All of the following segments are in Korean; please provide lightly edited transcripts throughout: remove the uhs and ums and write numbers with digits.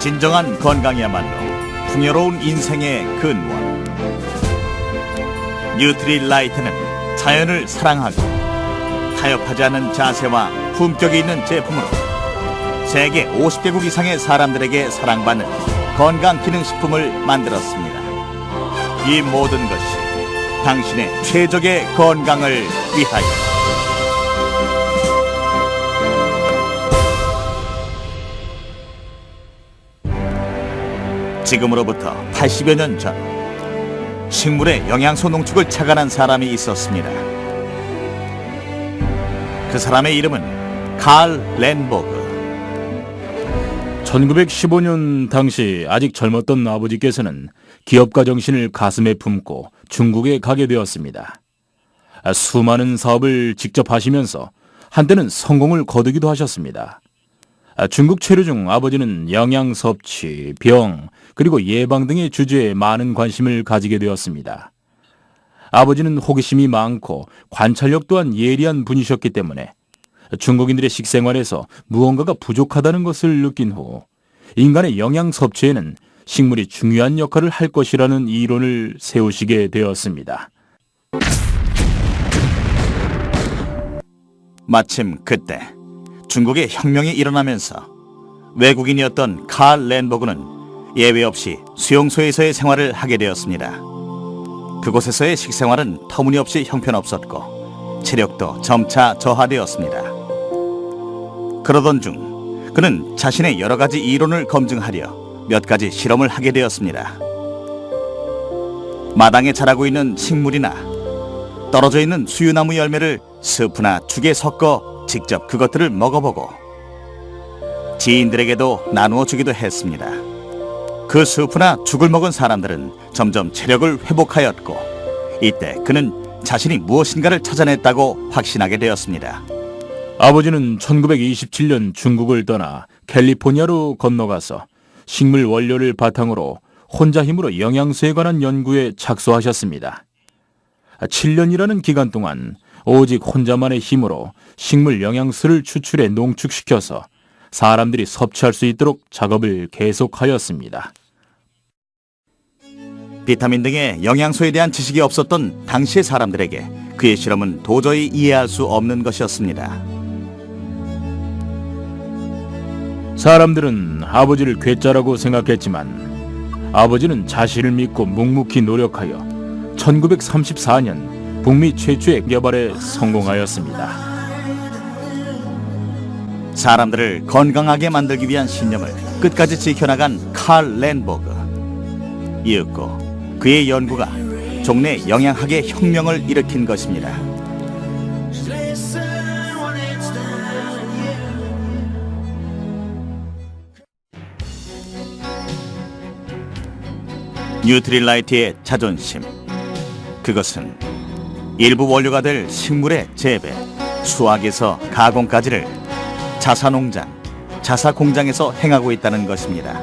진정한 건강이야말로 풍요로운 인생의 근원. 뉴트리라이트는 자연을 사랑하고 타협하지 않는 자세와 품격이 있는 제품으로 세계 50개국 이상의 사람들에게 사랑받는 건강기능식품을 만들었습니다. 이 모든 것이 당신의 최적의 건강을 위하여. 지금으로부터 80여 년 전, 식물의 영양소 농축을 착안한 사람이 있었습니다. 그 사람의 이름은 칼 렌보그. 1915년 당시 아직 젊었던 아버지께서는 기업가 정신을 가슴에 품고 중국에 가게 되었습니다. 수많은 사업을 직접 하시면서 한때는 성공을 거두기도 하셨습니다. 중국 체류 중 아버지는 영양 섭취, 병, 그리고 예방 등의 주제에 많은 관심을 가지게 되었습니다. 아버지는 호기심이 많고 관찰력 또한 예리한 분이셨기 때문에 중국인들의 식생활에서 무언가가 부족하다는 것을 느낀 후 인간의 영양 섭취에는 식물이 중요한 역할을 할 것이라는 이론을 세우시게 되었습니다. 마침 그때 중국에 혁명이 일어나면서 외국인이었던 칼 렌보그는 예외 없이 수용소에서의 생활을 하게 되었습니다. 그곳에서의 식생활은 터무니없이 형편없었고 체력도 점차 저하되었습니다. 그러던 중 그는 자신의 여러 가지 이론을 검증하려 몇 가지 실험을 하게 되었습니다. 마당에 자라고 있는 식물이나 떨어져 있는 수유나무 열매를 스프나 죽에 섞어 직접 그것들을 먹어보고 지인들에게도 나누어 주기도 했습니다. 그 스프나 죽을 먹은 사람들은 점점 체력을 회복하였고 이때 그는 자신이 무엇인가를 찾아냈다고 확신하게 되었습니다. 아버지는 1927년 중국을 떠나 캘리포니아로 건너가서 식물 원료를 바탕으로 혼자 힘으로 영양소에 관한 연구에 착수하셨습니다. 7년이라는 기간 동안 오직 혼자만의 힘으로 식물 영양소를 추출해 농축시켜서 사람들이 섭취할 수 있도록 작업을 계속하였습니다. 비타민 등의 영양소에 대한 지식이 없었던 당시의 사람들에게 그의 실험은 도저히 이해할 수 없는 것이었습니다. 사람들은 아버지를 괴짜라고 생각했지만 아버지는 자신을 믿고 묵묵히 노력하여 1934년 북미 최초의 개발에 성공하였습니다. 사람들을 건강하게 만들기 위한 신념을 끝까지 지켜나간 칼 렌보그. 이윽고 그의 연구가 종래 영양학의 혁명을 일으킨 것입니다. 뉴트리라이트의 자존심. 그것은 일부 원료가 될 식물의 재배, 수확에서 가공까지를 자사농장, 자사공장에서 행하고 있다는 것입니다.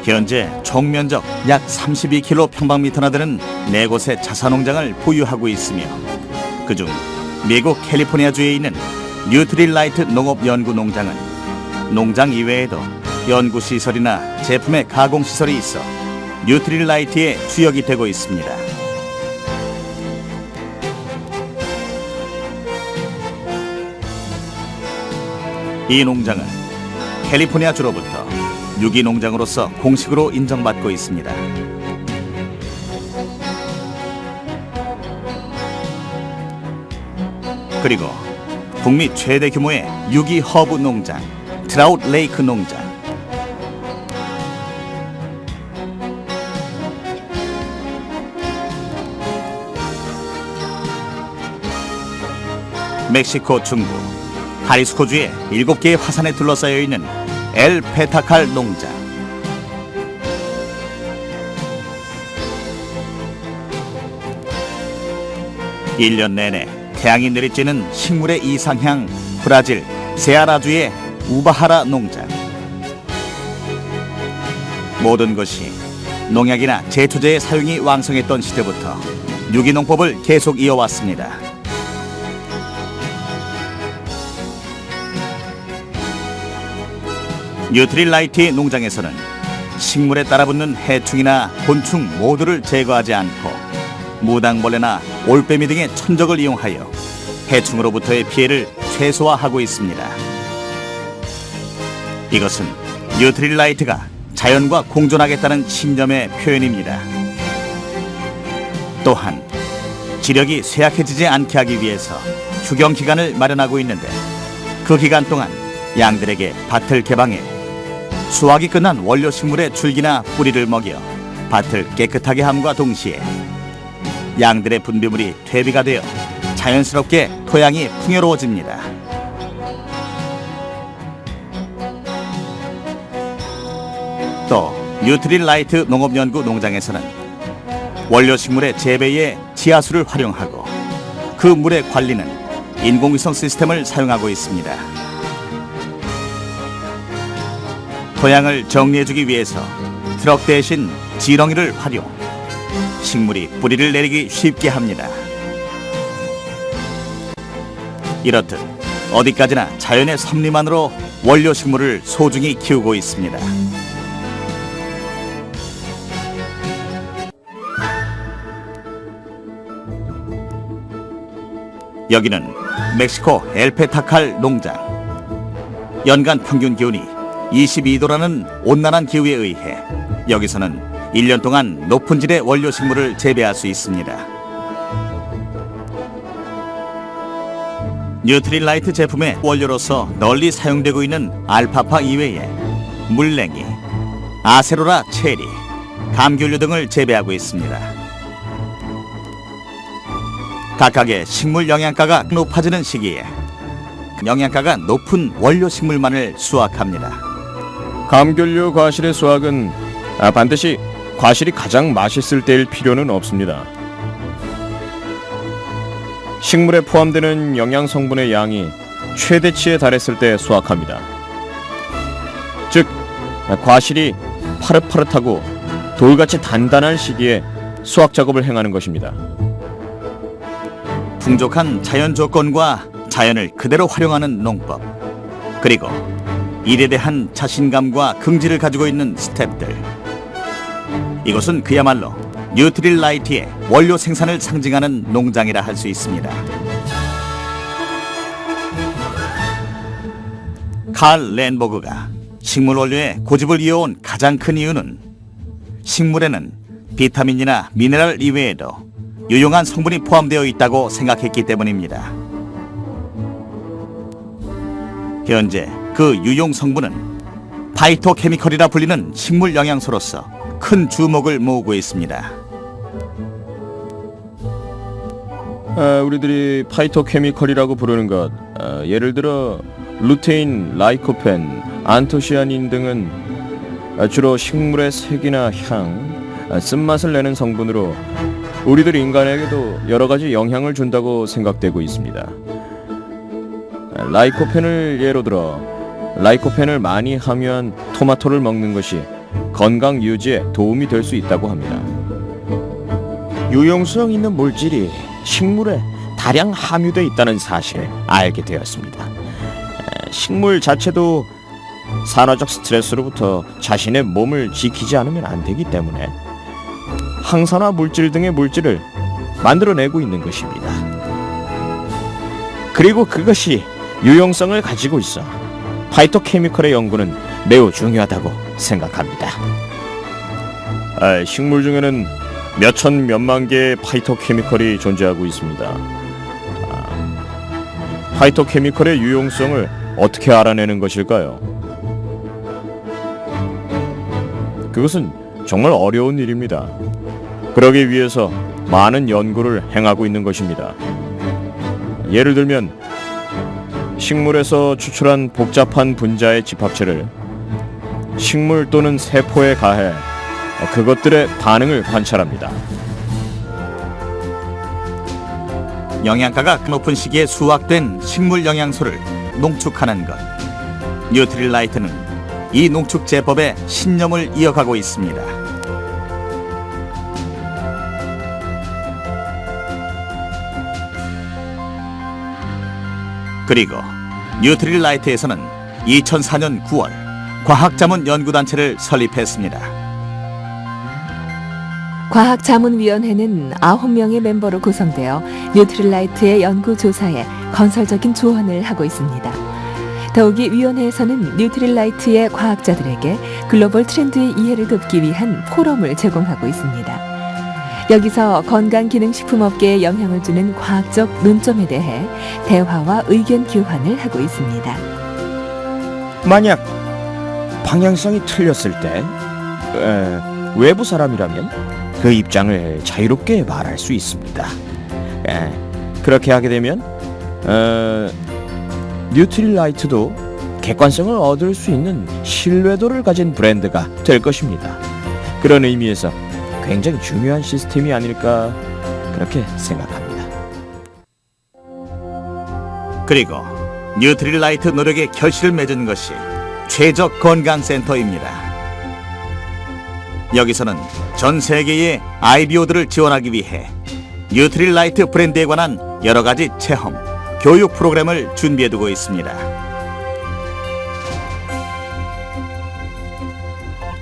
현재 총 면적 약 32km²나 되는 4곳의 자사농장을 보유하고 있으며 그중 미국 캘리포니아주에 있는 뉴트리라이트 농업연구농장은 농장 이외에도 연구시설이나 제품의 가공시설이 있어 뉴트리라이트의 주역이 되고 있습니다. 이 농장은 캘리포니아주로부터 유기농장으로서 공식으로 인정받고 있습니다. 그리고 북미 최대 규모의 유기 허브 농장, 트라웃 레이크 농장, 멕시코 중부 하리스코주의 7개의 화산에 둘러싸여 있는 엘 페타칼 농장, 1년 내내 태양이 내리쬐는 식물의 이상향 브라질 세아라주의 우바하라 농장. 모든 것이 농약이나 제초제의 사용이 왕성했던 시대부터 유기농법을 계속 이어왔습니다. 뉴트릴라이트의 농장에서는 식물에 따라붙는 해충이나 곤충 모두를 제거하지 않고 무당벌레나 올빼미 등의 천적을 이용하여 해충으로부터의 피해를 최소화하고 있습니다. 이것은 뉴트릴라이트가 자연과 공존하겠다는 신념의 표현입니다. 또한 지력이 쇠약해지지 않게 하기 위해서 휴경 기간을 마련하고 있는데, 그 기간 동안 양들에게 밭을 개방해 수확이 끝난 원료 식물의 줄기나 뿌리를 먹여 밭을 깨끗하게 함과 동시에 양들의 분비물이 퇴비가 되어 자연스럽게 토양이 풍요로워집니다. 또 뉴트릴라이트 농업연구 농장에서는 원료 식물의 재배에 지하수를 활용하고 그 물의 관리는 인공위성 시스템을 사용하고 있습니다. 토양을 정리해주기 위해서 트럭 대신 지렁이를 활용, 식물이 뿌리를 내리기 쉽게 합니다. 이렇듯 어디까지나 자연의 섭리만으로 원료 식물을 소중히 키우고 있습니다. 여기는 멕시코 엘페타칼 농장. 연간 평균 기온이 22도라는 온난한 기후에 의해 여기서는 1년 동안 높은 질의 원료 식물을 재배할 수 있습니다. 뉴트릴라이트 제품의 원료로서 널리 사용되고 있는 알파파 이외에 물냉이, 아세로라 체리, 감귤류 등을 재배하고 있습니다. 각각의 식물 영양가가 높아지는 시기에 영양가가 높은 원료 식물만을 수확합니다. 감귤류 과실의 수확은 반드시 과실이 가장 맛있을 때일 필요는 없습니다. 식물에 포함되는 영양 성분의 양이 최대치에 달했을 때 수확합니다. 즉, 과실이 파릇파릇하고 돌같이 단단한 시기에 수확 작업을 행하는 것입니다. 풍족한 자연 조건과 자연을 그대로 활용하는 농법, 그리고 일에 대한 자신감과 긍지를 가지고 있는 스태프들. 이것은 그야말로 뉴트릴라이트의 원료 생산을 상징하는 농장이라 할 수 있습니다. 칼 렌보그가 식물 원료에 고집을 이어온 가장 큰 이유는 식물에는 비타민이나 미네랄 이외에도 유용한 성분이 포함되어 있다고 생각했기 때문입니다. 현재 그 유용 성분은 파이토케미컬이라 불리는 식물 영양소로서 큰 주목을 모으고 있습니다. 우리들이 파이토케미컬이라고 부르는 것, 예를 들어 루테인, 라이코펜, 안토시아닌 등은 주로 식물의 색이나 향, 쓴맛을 내는 성분으로 우리들 인간에게도 여러 가지 영향을 준다고 생각되고 있습니다. 라이코펜을 예로 들어 라이코펜을 많이 함유한 토마토를 먹는 것이 건강 유지에 도움이 될 수 있다고 합니다. 유용성 있는 물질이 식물에 다량 함유되어 있다는 사실을 알게 되었습니다. 식물 자체도 산화적 스트레스로부터 자신의 몸을 지키지 않으면 안 되기 때문에 항산화 물질 등의 물질을 만들어내고 있는 것입니다. 그리고 그것이 유용성을 가지고 있어 파이토케미컬의 연구는 매우 중요하다고 생각합니다. 식물 중에는 몇천 몇만 개의 파이토케미컬이 존재하고 있습니다. 파이토케미컬의 유용성을 어떻게 알아내는 것일까요? 그것은 정말 어려운 일입니다. 그러기 위해서 많은 연구를 행하고 있는 것입니다. 예를 들면 식물에서 추출한 복잡한 분자의 집합체를 식물 또는 세포에 가해 그것들의 반응을 관찰합니다. 영양가가 높은 시기에 수확된 식물 영양소를 농축하는 것. 뉴트릴라이트는 이 농축 제법의 신념을 이어가고 있습니다. 그리고 뉴트릴라이트에서는 2004년 9월 과학자문연구단체를 설립했습니다. 과학자문위원회는 9명의 멤버로 구성되어 뉴트릴라이트의 연구조사에 건설적인 조언을 하고 있습니다. 더욱이 위원회에서는 뉴트릴라이트의 과학자들에게 글로벌 트렌드의 이해를 돕기 위한 포럼을 제공하고 있습니다. 여기서 건강기능식품업계에 영향을 주는 과학적 논점에 대해 대화와 의견 교환을 하고 있습니다. 만약 방향성이 틀렸을 때 외부 사람이라면 그 입장을 자유롭게 말할 수 있습니다. 그렇게 하게 되면 뉴트릴라이트도 객관성을 얻을 수 있는 신뢰도를 가진 브랜드가 될 것입니다. 그런 의미에서 굉장히 중요한 시스템이 아닐까 그렇게 생각합니다. 그리고 뉴트릴라이트 노력의 결실을 맺은 것이 최적 건강센터입니다. 여기서는 전 세계의 IBO들을 지원하기 위해 뉴트릴라이트 브랜드에 관한 여러 가지 체험, 교육 프로그램을 준비해두고 있습니다.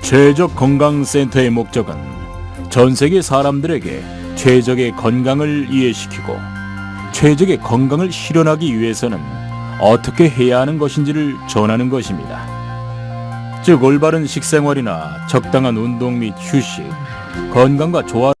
최적 건강센터의 목적은 전 세계 사람들에게 최적의 건강을 이해시키고 최적의 건강을 실현하기 위해서는 어떻게 해야 하는 것인지를 전하는 것입니다. 즉 올바른 식생활이나 적당한 운동 및 휴식, 건강과 조화